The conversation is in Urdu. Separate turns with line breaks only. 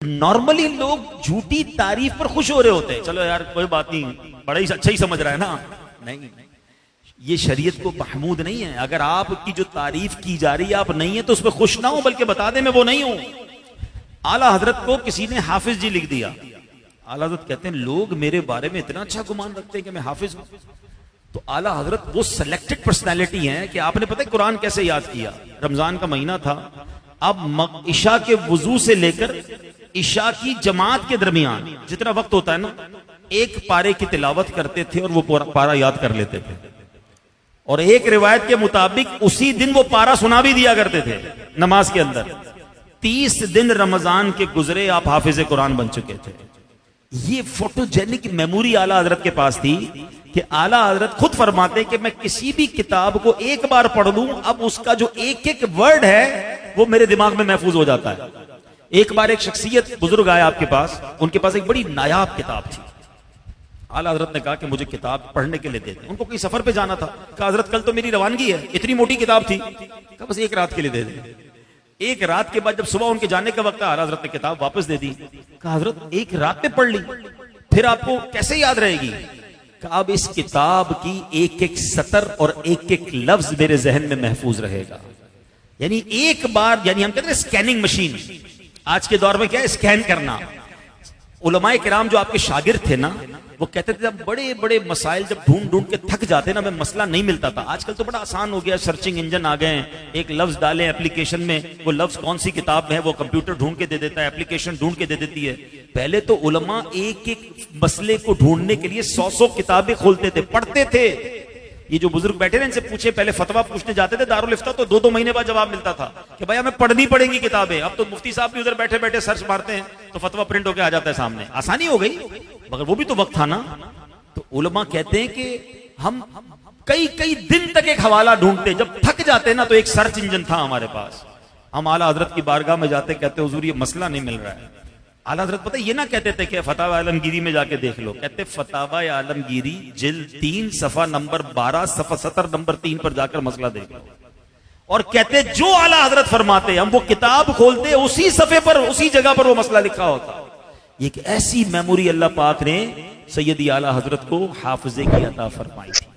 نارملی لوگ جھوٹی تعریف پر خوش ہو رہے ہوتے ہیں، چلو یار کوئی بات نہیں، بڑا ہی اچھا ہی سمجھ رہا ہے نا. نہیں، یہ شریعت کو محمود نہیں ہے. اگر آپ کی جو تعریف کی جا رہی ہے آپ نہیں ہے تو اس پہ خوش نہ ہو، بلکہ بتا دیں میں وہ نہیں ہوں. اعلیٰ حضرت کو کسی نے حافظ جی لکھ دیا. اعلیٰ حضرت کہتے ہیں لوگ میرے بارے میں اتنا اچھا گمان رکھتے ہیں کہ میں حافظ ہوں. تو اعلیٰ حضرت وہ سلیکٹڈ پرسنالٹی ہیں کہ آپ نے پتہ ہے قرآن کیسے یاد کیا. رمضان کا مہینہ تھا، اب عشاء کے وضو سے لے کر عشاء کی جماعت کے درمیان جتنا وقت ہوتا ہے نا، ایک پارے کی تلاوت کرتے تھے اور وہ پارا یاد کر لیتے تھے. اور ایک روایت کے مطابق اسی دن وہ پارا سنا بھی دیا کرتے تھے نماز کے اندر. 30 دن رمضان کے گزرے، آپ حافظ قرآن بن چکے تھے. یہ فوٹوجینک میموری اعلیٰ حضرت کے پاس تھی کہ اعلیٰ حضرت خود فرماتے کہ میں کسی بھی کتاب کو ایک بار پڑھ لوں، اب اس کا جو ایک ایک ورڈ ہے وہ میرے دماغ میں محفوظ ہو جاتا ہے. ایک بار ایک شخصیت بزرگ آیا آپ کے پاس، ان کے پاس ایک بڑی نایاب کتاب تھی. اعلیٰ حضرت نے کہا کہ مجھے کتاب پڑھنے کے لیے دے دیں. ان کو کوئی سفر پہ جانا تھا. کہا حضرت کل تو میری روانگی ہے. اتنی موٹی کتاب تھی. کہا بس ایک رات کے لیے دے دیں. ایک رات کے بعد جب صبح ان کے جانے کا وقت اعلیٰ حضرت نے کتاب واپس دے دی. کہا حضرت ایک رات میں پڑھ لی، پھر آپ کو کیسے یاد رہے گی؟ کہا اب اس کتاب کی ایک ایک سطر اور ایک ایک لفظ میرے ذہن میں محفوظ رہے گا. یعنی ایک بار، یعنی ہم کہتے ہیں اسکیننگ مشین. آج کے دور میں کیا ہے؟ اسکین کرنا. علماء کرام جو آپ کے شاگرد تھے نا، وہ کہتے تھے بڑے بڑے مسائل جب ڈھونڈ ڈھونڈ کے تھک جاتے نا، میں مسئلہ نہیں ملتا تھا. آج کل تو بڑا آسان ہو گیا، سرچنگ انجن آ گئے ہیں. ایک لفظ ڈالیں اپلیکیشن میں، وہ لفظ کون سی کتاب میں ہے وہ کمپیوٹر ڈھونڈ کے دے دیتا ہے، اپلیکیشن ڈھونڈ کے دے دیتی ہے. پہلے تو علماء ایک ایک مسئلے کو ڈھونڈنے کے لیے 100 کتابیں کھولتے تھے، پڑھتے تھے. یہ جو بزرگ بیٹھے نا، ان سے پوچھے، پہلے فتویٰ پوچھنے جاتے تھے دارالفتہ تو 2 مہینے بعد جواب ملتا تھا کہ بھائی ہمیں پڑھنی پڑیں گی کتابیں. اب تو مفتی صاحب بھی ادھر بیٹھے بیٹھے سرچ مارتے ہیں تو فتویٰ پرنٹ ہو کے آ جاتا ہے سامنے. آسانی ہو گئی، مگر وہ بھی تو وقت تھا نا. تو علماء کہتے ہیں کہ ہم کئی دن تک ایک حوالہ ڈھونڈتے، جب تھک جاتے نا تو ایک سرچ انجن تھا ہمارے پاس. ہم اعلیٰ حضرت کی بارگاہ میں جاتے، کہتے حضور یہ مسئلہ نہیں مل رہا ہے. اعلیٰ حضرت پتہ یہ نہ کہتے تھے کہ فتاوی عالمگیری میں جا کے دیکھ لو، کہتے فتاوی عالمگیری جلد 3 صفحہ نمبر 12 صفحہ سطر نمبر 3 پر جا کر مسئلہ دیکھ لو. اور کہتے جو اعلیٰ حضرت فرماتے ہم وہ کتاب کھولتے، اسی صفحے پر اسی جگہ پر وہ مسئلہ لکھا ہوتا. ایک ایسی میموری اللہ پاک نے سیدی اعلیٰ حضرت کو حافظے کی عطا فرمائی تھی.